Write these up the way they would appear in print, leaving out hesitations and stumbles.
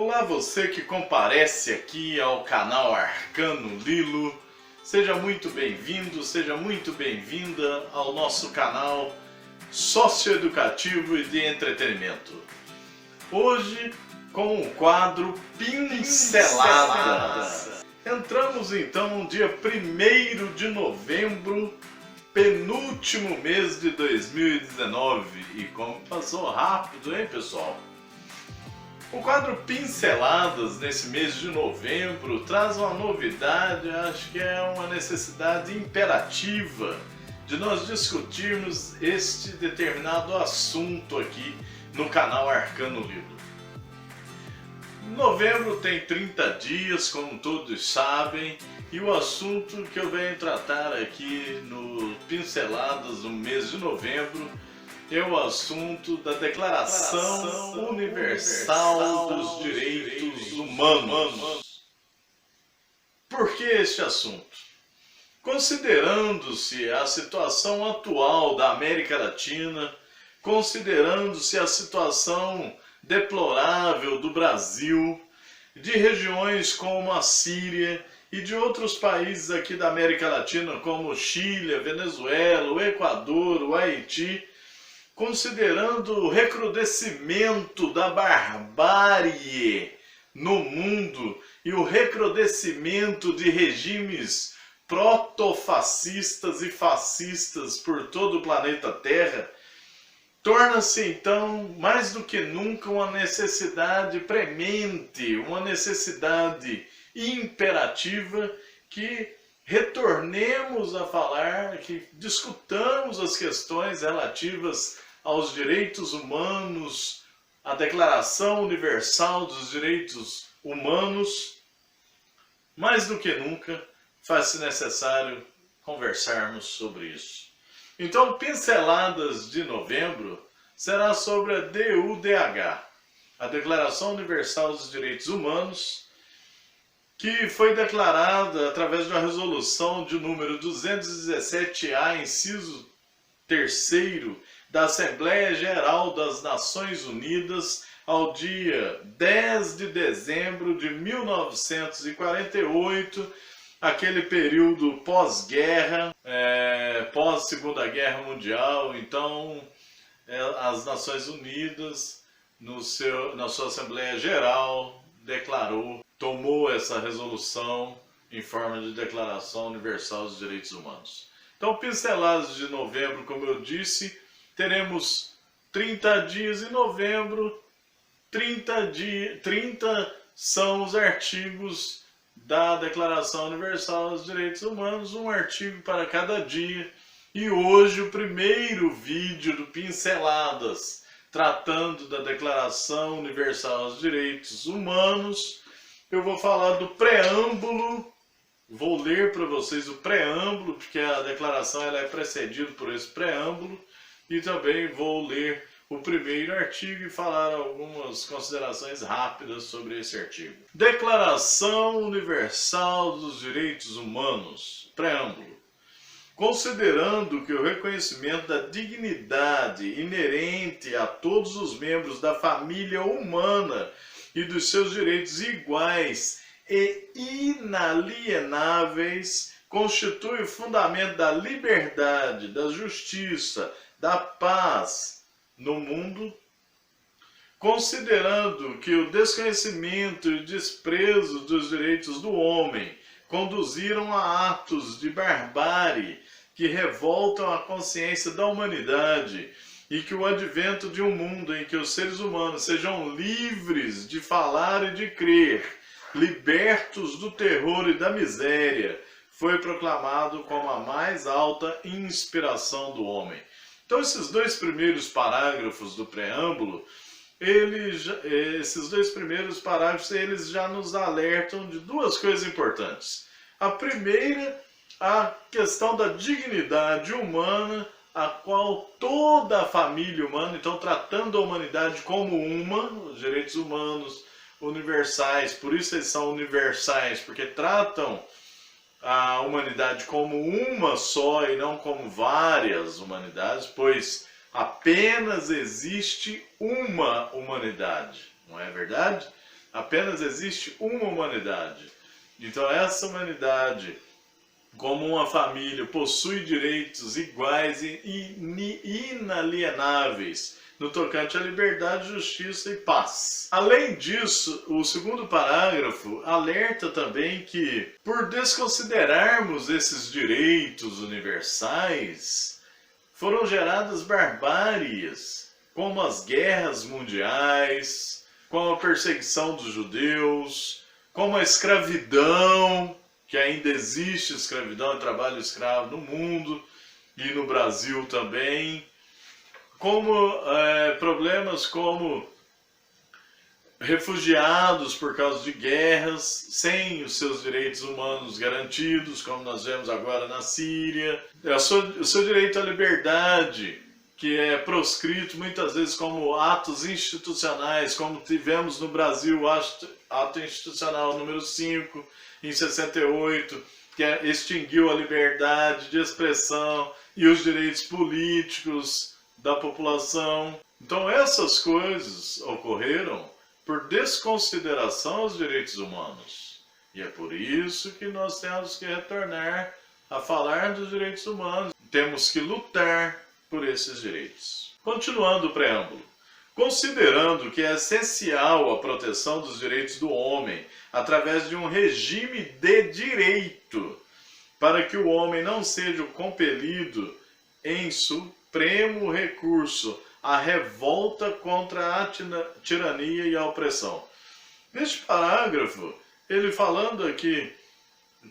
Olá, você que comparece aqui ao canal Arcano Lilo. Seja muito bem-vindo, seja muito bem-vinda ao nosso canal socioeducativo e de entretenimento. Hoje com o quadro Pinceladas. Entramos então no dia 1º de novembro, penúltimo mês de 2019. E como passou rápido, hein, pessoal? O quadro Pinceladas, nesse mês de novembro, traz uma novidade, acho que é uma necessidade imperativa de nós discutirmos este determinado assunto aqui no canal Arcano Lilo. Novembro tem 30 dias, como todos sabem, e o assunto que eu venho tratar aqui no Pinceladas no mês de novembro é o assunto da Declaração Universal dos Direitos Humanos. Por que este assunto? Considerando-se a situação atual da América Latina, considerando-se a situação deplorável do Brasil, de regiões como a Síria e de outros países aqui da América Latina, como Chile, a Venezuela, o Equador, o Haiti, considerando o recrudescimento da barbárie no mundo e o recrudescimento de regimes protofascistas e fascistas por todo o planeta Terra, torna-se então mais do que nunca uma necessidade premente, uma necessidade imperativa que retornemos a falar, que discutamos as questões relativas aos direitos humanos, a Declaração Universal dos Direitos Humanos. Mais do que nunca, faz-se necessário conversarmos sobre isso. Então, Pinceladas de novembro será sobre a DUDH, a Declaração Universal dos Direitos Humanos, que foi declarada através de uma resolução de número 217-A, inciso 3º, da Assembleia Geral das Nações Unidas, ao dia 10 de dezembro de 1948, aquele período pós-guerra, pós-Segunda Guerra Mundial. Então, as Nações Unidas, na sua Assembleia Geral, tomou essa resolução em forma de Declaração Universal dos Direitos Humanos. Então, Pinceladas de novembro, como eu disse, teremos 30 dias em novembro, 30 são os artigos da Declaração Universal dos Direitos Humanos, um artigo para cada dia. E hoje o primeiro vídeo do Pinceladas, tratando da Declaração Universal dos Direitos Humanos, eu vou falar do preâmbulo, vou ler para vocês o preâmbulo, porque a declaração ela é precedida por esse preâmbulo, e também vou ler o primeiro artigo e falar algumas considerações rápidas sobre esse artigo. Declaração Universal dos Direitos Humanos, preâmbulo. Considerando que o reconhecimento da dignidade inerente a todos os membros da família humana e dos seus direitos iguais e inalienáveis constitui o fundamento da liberdade, da justiça, da paz no mundo, considerando que o desconhecimento e o desprezo dos direitos do homem conduziram a atos de barbárie que revoltam a consciência da humanidade, e que o advento de um mundo em que os seres humanos sejam livres de falar e de crer, libertos do terror e da miséria, foi proclamado como a mais alta inspiração do homem. Então, esses dois primeiros parágrafos do preâmbulo, eles já nos alertam de duas coisas importantes. A primeira, a questão da dignidade humana, a qual toda a família humana, então tratando a humanidade como uma, os direitos humanos universais, por isso eles são universais, porque tratam a humanidade como uma só e não como várias humanidades, pois apenas existe uma humanidade, não é verdade? Apenas existe uma humanidade. Então essa humanidade, como uma família, possui direitos iguais e inalienáveis no tocante à liberdade, justiça e paz. Além disso, o segundo parágrafo alerta também que, por desconsiderarmos esses direitos universais, foram geradas barbáries, como as guerras mundiais, como a perseguição dos judeus, como a escravidão, que ainda existe escravidão e trabalho escravo no mundo e no Brasil também, como problemas como refugiados por causa de guerras, sem os seus direitos humanos garantidos, como nós vemos agora na Síria, o seu direito à liberdade, que é proscrito muitas vezes como atos institucionais, como tivemos no Brasil o ato institucional número 5, em 68, que extinguiu a liberdade de expressão e os direitos políticos da população. Então essas coisas ocorreram por desconsideração aos direitos humanos. E é por isso que nós temos que retornar a falar dos direitos humanos. Temos que lutar por esses direitos. Continuando o preâmbulo. Considerando que é essencial a proteção dos direitos do homem através de um regime de direito, para que o homem não seja compelido em supremo recurso à revolta contra a tirania e a opressão. Neste parágrafo, ele falando aqui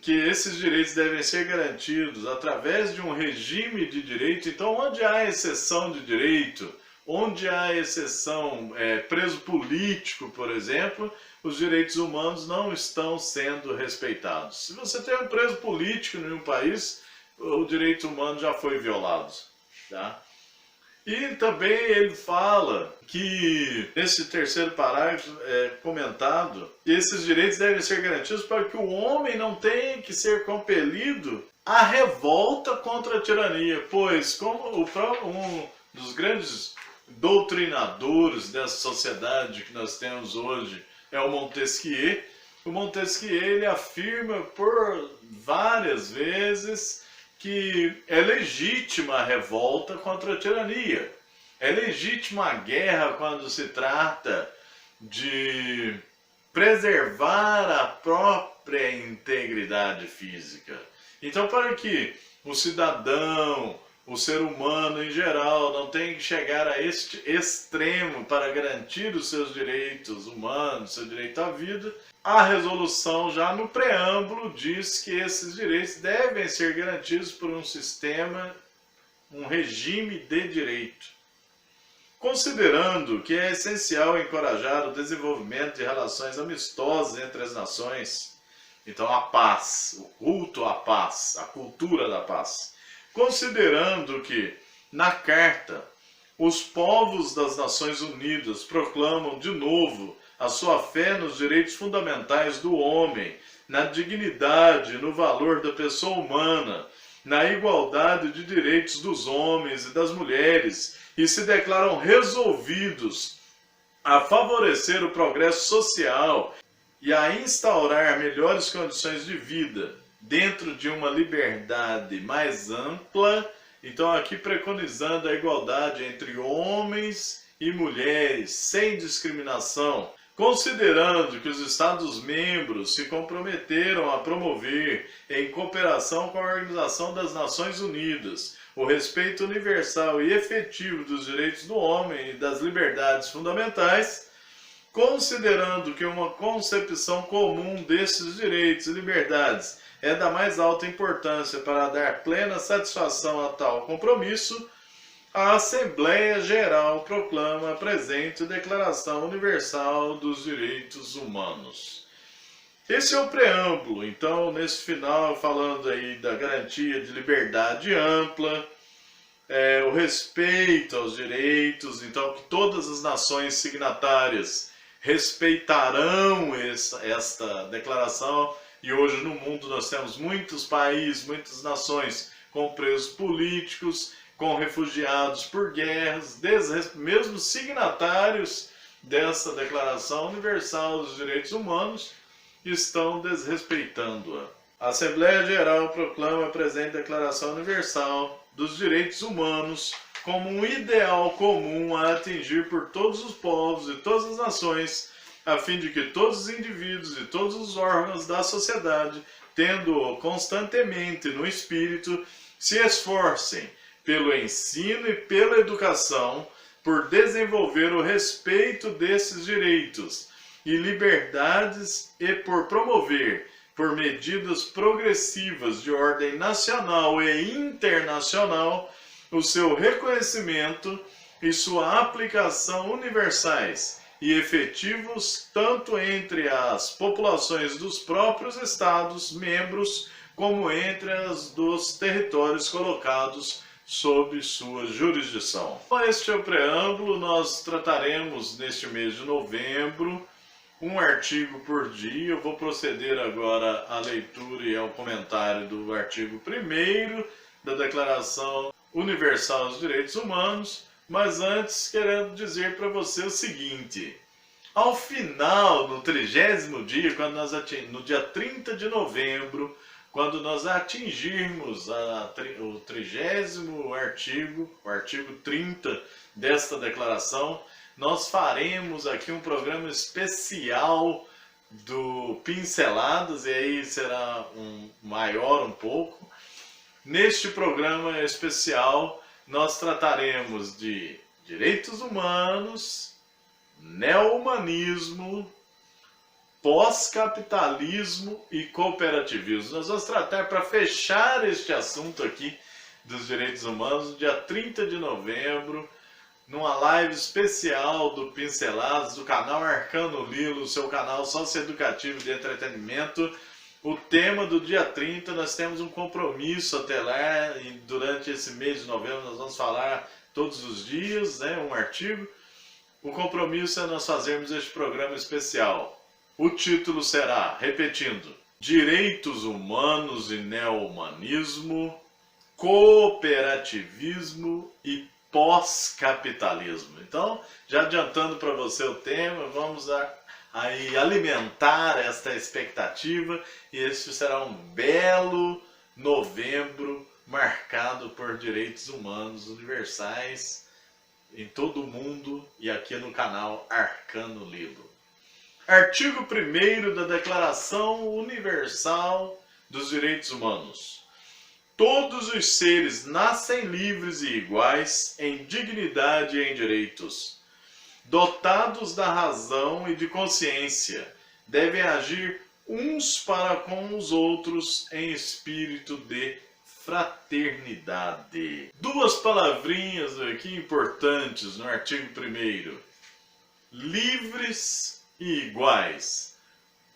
que esses direitos devem ser garantidos através de um regime de direito. Então, onde há exceção de direito, onde há exceção, preso político, por exemplo, os direitos humanos não estão sendo respeitados. Se você tem um preso político em um país, o direito humano já foi violado. Tá? E também ele fala que, nesse terceiro parágrafo comentado, que esses direitos devem ser garantidos para que o homem não tenha que ser compelido à revolta contra a tirania, pois, como um dos grandes doutrinadores dessa sociedade que nós temos hoje é o Montesquieu, ele afirma por várias vezes que é legítima a revolta contra a tirania. É legítima a guerra quando se trata de preservar a própria integridade física. Então, para que o cidadão, o ser humano em geral, não tenha que chegar a este extremo para garantir os seus direitos humanos, seu direito à vida, a resolução, já no preâmbulo, diz que esses direitos devem ser garantidos por um sistema, um regime de direito. Considerando que é essencial encorajar o desenvolvimento de relações amistosas entre as nações, então a paz, o culto à paz, a cultura da paz. Considerando que, na Carta, os povos das Nações Unidas proclamam de novo a sua fé nos direitos fundamentais do homem, na dignidade, no valor da pessoa humana, na igualdade de direitos dos homens e das mulheres, e se declaram resolvidos a favorecer o progresso social e a instaurar melhores condições de vida dentro de uma liberdade mais ampla. Então aqui preconizando a igualdade entre homens e mulheres, sem discriminação, considerando que os Estados-membros se comprometeram a promover, em cooperação com a Organização das Nações Unidas, o respeito universal e efetivo dos direitos do homem e das liberdades fundamentais, considerando que uma concepção comum desses direitos e liberdades é da mais alta importância para dar plena satisfação a tal compromisso, a Assembleia Geral proclama a presente Declaração Universal dos Direitos Humanos. Esse é o preâmbulo. Então, nesse final, falando aí da garantia de liberdade ampla, o respeito aos direitos, então que todas as nações signatárias respeitarão esta declaração. E hoje no mundo nós temos muitos países, muitas nações com presos políticos, com refugiados por guerras, mesmo signatários dessa Declaração Universal dos Direitos Humanos estão desrespeitando-a. A Assembleia Geral proclama a presente Declaração Universal dos Direitos Humanos como um ideal comum a atingir por todos os povos e todas as nações, a fim de que todos os indivíduos e todos os órgãos da sociedade, tendo-o constantemente no espírito, se esforcem pelo ensino e pela educação, por desenvolver o respeito desses direitos e liberdades e por promover, por medidas progressivas de ordem nacional e internacional, o seu reconhecimento e sua aplicação universais e efetivos tanto entre as populações dos próprios Estados membros como entre as dos territórios colocados sob sua jurisdição. Este é o preâmbulo. Nós trataremos neste mês de novembro um artigo por dia. Eu vou proceder agora à leitura e ao comentário do artigo 1º da Declaração Universal dos Direitos Humanos, mas antes querendo dizer para você o seguinte: ao final, no 30º dia, no dia 30 de novembro, quando nós atingirmos o 30º artigo, o artigo 30 desta declaração, nós faremos aqui um programa especial do Pinceladas, e aí será maior um pouco. Neste programa especial, nós trataremos de direitos humanos, neo-humanismo, pós-capitalismo e cooperativismo. Nós vamos tratar, para fechar este assunto aqui dos direitos humanos, no dia 30 de novembro, numa live especial do Pinceladas, do canal Arcano Lilo, seu canal socioeducativo de entretenimento. O tema do dia 30, nós temos um compromisso até lá, e durante esse mês de novembro nós vamos falar todos os dias, né, um artigo. O compromisso é nós fazermos este programa especial. O título será, repetindo, Direitos Humanos e Neo-Humanismo, Cooperativismo e Pós-Capitalismo. Então, já adiantando para você o tema, vamos aí alimentar esta expectativa, e este será um belo novembro marcado por direitos humanos universais em todo o mundo e aqui no canal Arcano Lilo. Artigo 1º da Declaração Universal dos Direitos Humanos. Todos os seres nascem livres e iguais em dignidade e em direitos. Dotados da razão e de consciência, devem agir uns para com os outros em espírito de fraternidade. Duas palavrinhas aqui importantes no artigo 1º. Livres e iguais.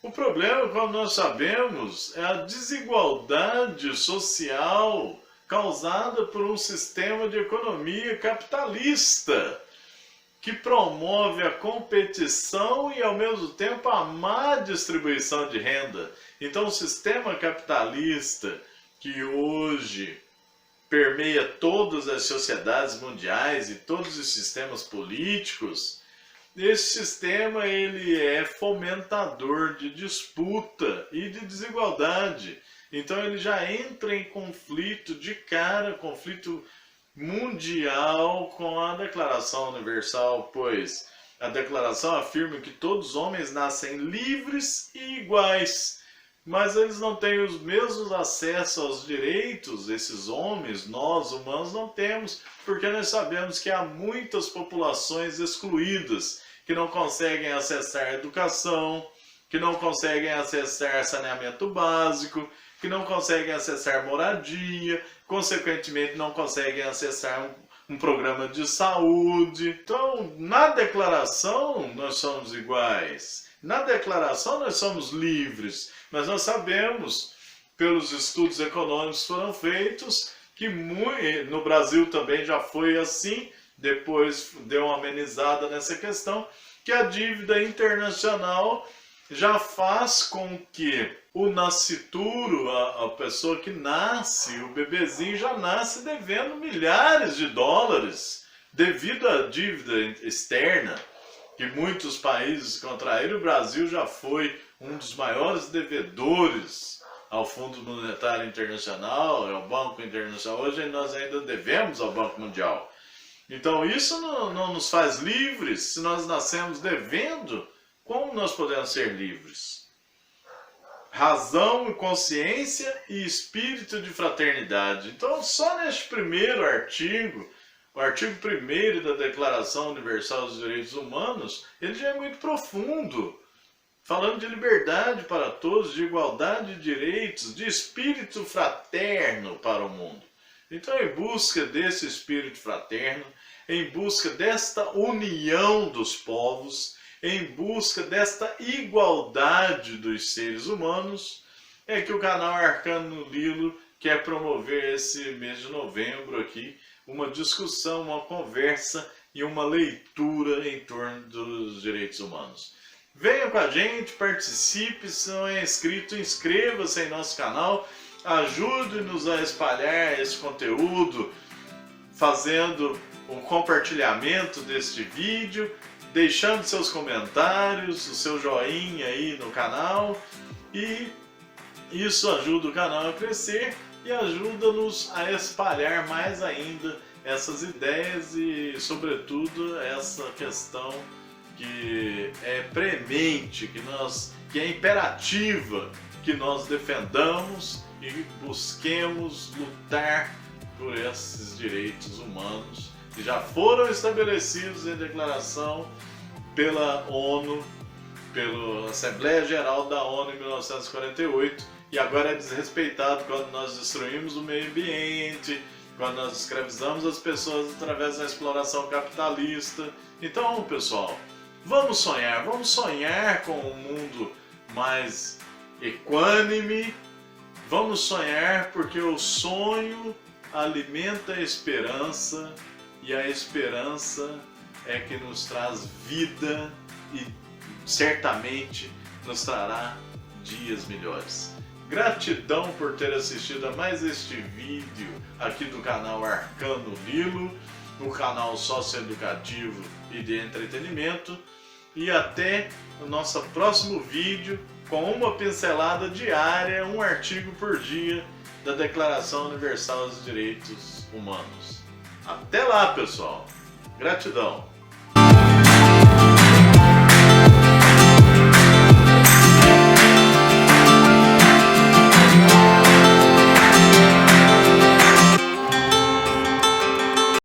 O problema, como nós sabemos, é a desigualdade social causada por um sistema de economia capitalista que promove a competição e, ao mesmo tempo, a má distribuição de renda. Então, o sistema capitalista que hoje permeia todas as sociedades mundiais e todos os sistemas políticos, esse sistema ele é fomentador de disputa e de desigualdade. Então ele já entra em conflito de cara, conflito mundial com a Declaração Universal, pois a Declaração afirma que todos os homens nascem livres e iguais, mas eles não têm os mesmos acessos aos direitos. Esses homens, nós humanos, não temos, porque nós sabemos que há muitas populações excluídas, que não conseguem acessar educação, que não conseguem acessar saneamento básico, que não conseguem acessar moradia, consequentemente não conseguem acessar um programa de saúde. Então, na declaração nós somos iguais, na declaração nós somos livres, mas nós sabemos, pelos estudos econômicos que foram feitos, que no Brasil também já foi assim, depois deu uma amenizada nessa questão, que a dívida internacional já faz com que o nascituro, a pessoa que nasce, o bebezinho já nasce devendo milhares de dólares devido à dívida externa que muitos países contraíram. O Brasil já foi um dos maiores devedores ao Fundo Monetário Internacional, ao Banco Internacional. Hoje nós ainda devemos ao Banco Mundial. Então isso não nos faz livres. Se nós nascemos devendo, como nós podemos ser livres? Razão, consciência e espírito de fraternidade. Então só neste primeiro artigo, o artigo 1º da Declaração Universal dos Direitos Humanos, ele já é muito profundo, falando de liberdade para todos, de igualdade de direitos, de espírito fraterno para o mundo. Então, em busca desse espírito fraterno, em busca desta união dos povos, em busca desta igualdade dos seres humanos, é que o canal Arcano Lilo quer promover esse mês de novembro aqui, uma discussão, uma conversa e uma leitura em torno dos direitos humanos. Venha com a gente, participe, se não é inscrito, inscreva-se em nosso canal, ajude-nos a espalhar esse conteúdo, fazendo o compartilhamento deste vídeo, deixando seus comentários, o seu joinha aí no canal, e isso ajuda o canal a crescer e ajuda-nos a espalhar mais ainda essas ideias e, sobretudo, essa questão que é premente, que é imperativa que nós defendamos e busquemos lutar por esses direitos humanos que já foram estabelecidos em declaração pela ONU, pela Assembleia Geral da ONU em 1948, e agora é desrespeitado quando nós destruímos o meio ambiente, quando nós escravizamos as pessoas através da exploração capitalista. Então, pessoal, vamos sonhar com um mundo mais equânime, vamos sonhar porque o sonho alimenta a esperança e a esperança é que nos traz vida e certamente nos trará dias melhores. Gratidão por ter assistido a mais este vídeo aqui do canal Arcano Lilo, o canal socioeducativo e de entretenimento, e até o nosso próximo vídeo com uma pincelada diária, um artigo por dia da Declaração Universal dos Direitos Humanos. Até lá, pessoal! Gratidão!